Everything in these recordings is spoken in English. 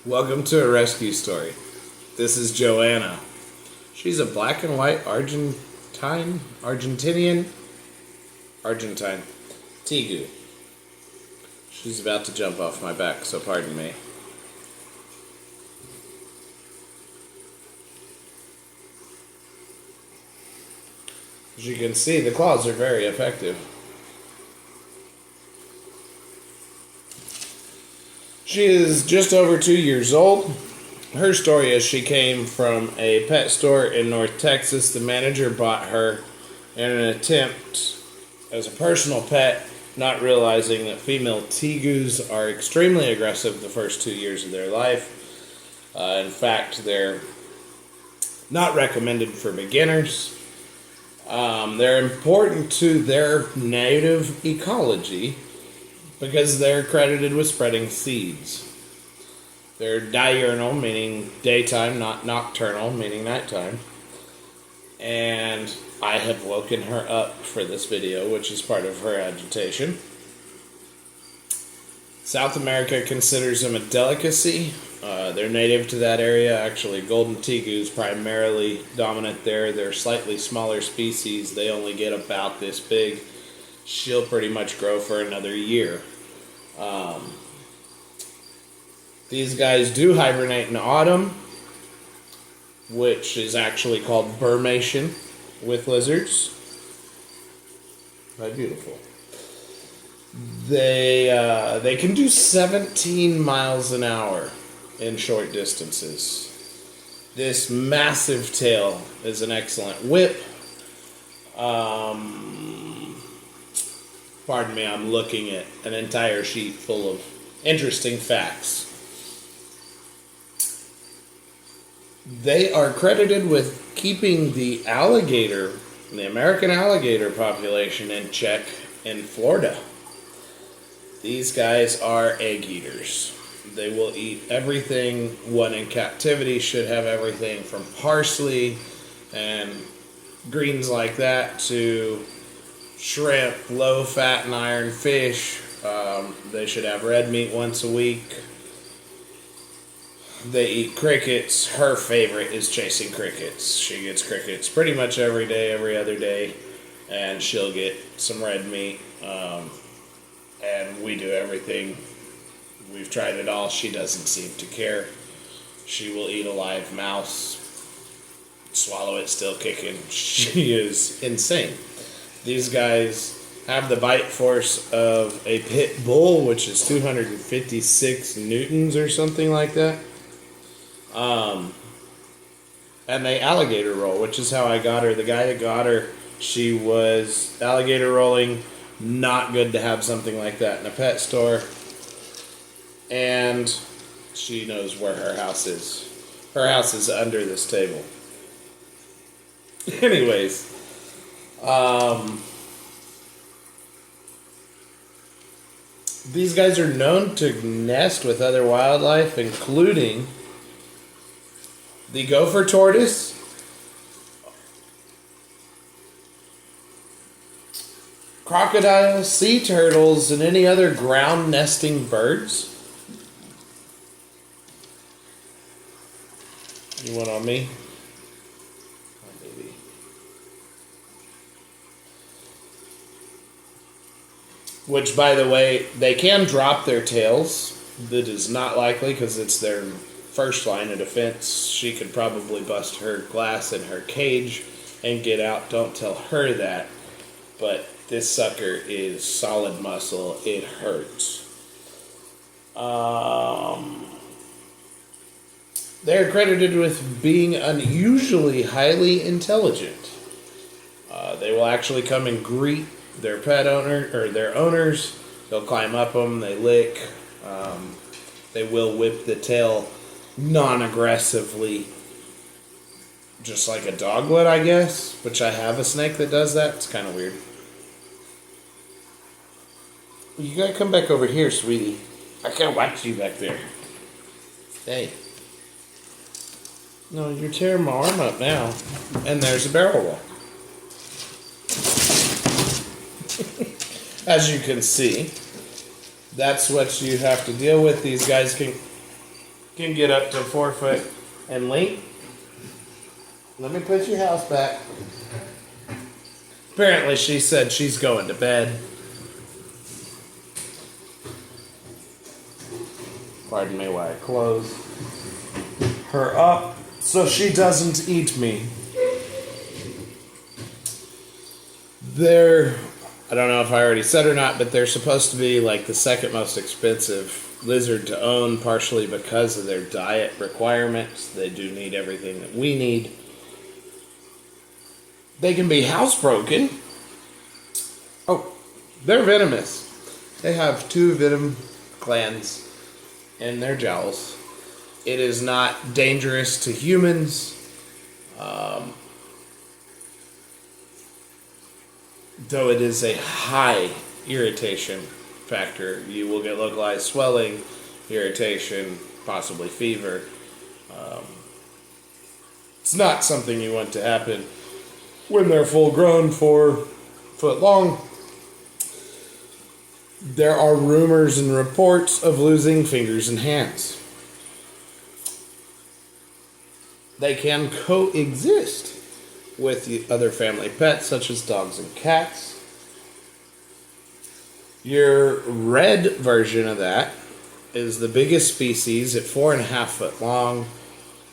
Welcome to a rescue story. This is Joanna. She's a black and white Argentine Tegu. She's about to jump off my back, so pardon me. As you can see, the claws are very effective. She is just over 2 years old. Her story is she came from a pet store in North Texas. The manager bought her in an attempt as a personal pet, not realizing that female tegus are extremely aggressive the first 2 years of their life. In fact, they're not recommended for beginners. They're important to their native ecology because they're credited with spreading seeds. They're diurnal, meaning daytime, not nocturnal, meaning nighttime. And I have woken her up for this video, which is part of her agitation. South America considers them a delicacy. They're native to that area. Actually, golden tegus primarily dominant there. They're slightly smaller species. They only get about this big. She'll pretty much grow for another year. These guys do hibernate in autumn, which is actually called burmation with lizards. Very beautiful. They can do 17 miles an hour in short distances. This massive tail is an excellent whip. Pardon me, I'm looking at an entire sheet full of interesting facts. They are credited with keeping the American alligator population in check in Florida. These guys are egg eaters. They will eat everything. One in captivity should have everything from parsley and greens like that to shrimp, low-fat and iron fish. They should have red meat once a week. They eat crickets. Her favorite is chasing crickets. She gets crickets pretty much every day, every other day, and she'll get some red meat. And we do everything. We've tried it all. She doesn't seem to care. She will eat a live mouse, swallow it still kicking. She is insane. These guys have the bite force of a pit bull, which is 256 newtons or something like that. And they alligator roll, which is how I got her. The guy that got her, she was alligator rolling. Not good to have something like that in a pet store. And she knows where her house is. Her house is under this table. Anyways, these guys are known to nest with other wildlife, including the gopher tortoise, crocodiles, sea turtles, and any other ground nesting birds. You want on me? Oh, baby. Which, by the way, they can drop their tails. That is not likely because it's their first line of defense. She could probably bust her glass in her cage and get out. Don't tell her that. But this sucker is solid muscle. It hurts. They're credited with being unusually highly intelligent. They will actually come and greet their pet owner or their owners. They'll climb up them. They lick. They will whip the tail non-aggressively, just like a dog would, I guess. Which I have a snake that does that. It's kind of weird. You gotta come back over here, sweetie. I can't watch you back there. Hey. No, you're tearing my arm up now. And there's a barrel wall. As you can see, that's what you have to deal with. These guys can can get up to 4 foot in length. Let me put your house back. Apparently she said she's going to bed. Pardon me while I close her up so she doesn't eat me. I don't know if I already said or not, but they're supposed to be like the second most expensive lizard to own, partially because of their diet requirements. They do need everything that we need. They can be housebroken. Oh, they're venomous. They have 2 venom glands in their jowls. It is not dangerous to humans. Though it is a high irritation factor. You will get localized swelling, irritation, possibly fever. It's not something you want to happen when they're full grown, 4 foot long. There are rumors and reports of losing fingers and hands. They can coexist with the other family pets, such as dogs and cats. Your red version of that is the biggest species at 4.5 foot long.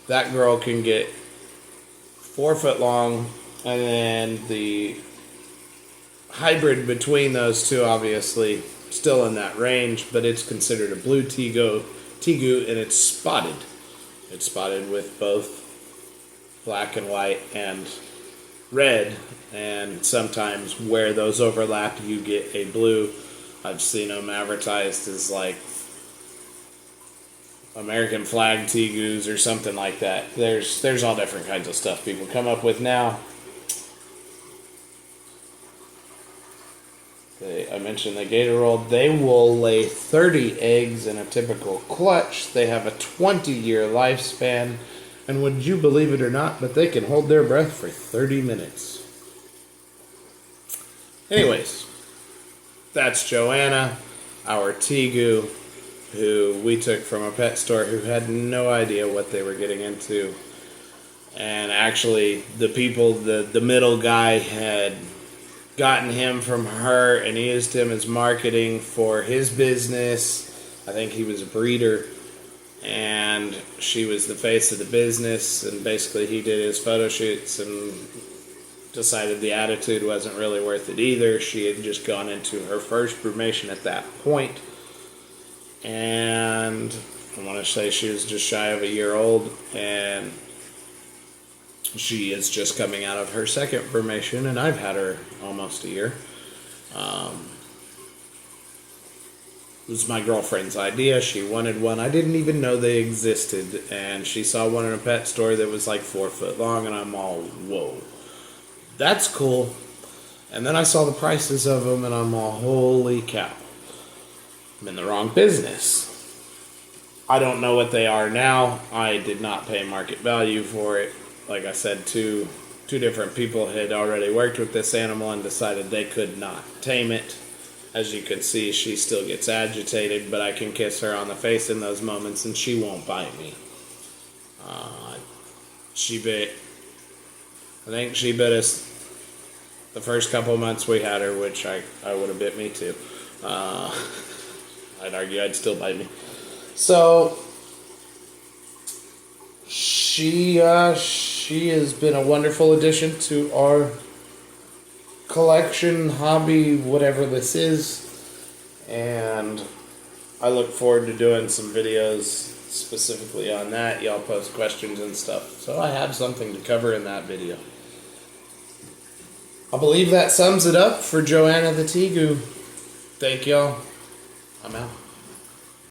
That girl can get 4 foot long, and then the hybrid between those two, obviously, still in that range, but it's considered a blue Tegu, and it's spotted. It's spotted with both black and white and red, and sometimes where those overlap, you get a blue. I've seen them advertised as like American flag Tegus or something like that. There's all different kinds of stuff people come up with now. I mentioned the gator roll. They will lay 30 eggs in a typical clutch. They have a 20-year lifespan. And would you believe it or not, but they can hold their breath for 30 minutes. Anyways, that's Joanna, our Tegu, who we took from a pet store who had no idea what they were getting into. And actually, the people, the middle guy had gotten him from her and used him as marketing for his business. I think he was a breeder. And she was the face of the business, and basically he did his photo shoots and decided the attitude wasn't really worth it either. She had just gone into her first brumation at that point, and I want to say she was just shy of a year old, and she is just coming out of her second brumation, and I've had her almost a year. It was my girlfriend's idea. She wanted one. I didn't even know they existed. And she saw one in a pet store that was like 4 foot long. And I'm all, whoa, that's cool. And then I saw the prices of them. And I'm all, holy cow. I'm in the wrong business. I don't know what they are now. I did not pay market value for it. Like I said, two different people had already worked with this animal and decided they could not tame it. As you can see, she still gets agitated, but I can kiss her on the face in those moments and she won't bite me. I think she bit us the first couple of months we had her, which I would have bit me too. I'd argue I'd still bite me. So, she has been a wonderful addition to our collection, hobby, whatever this is, and I look forward to doing some videos specifically on that. Y'all post questions and stuff, so I have something to cover in that video. I believe that sums it up for Joanna the Tegu. Thank y'all. I'm out.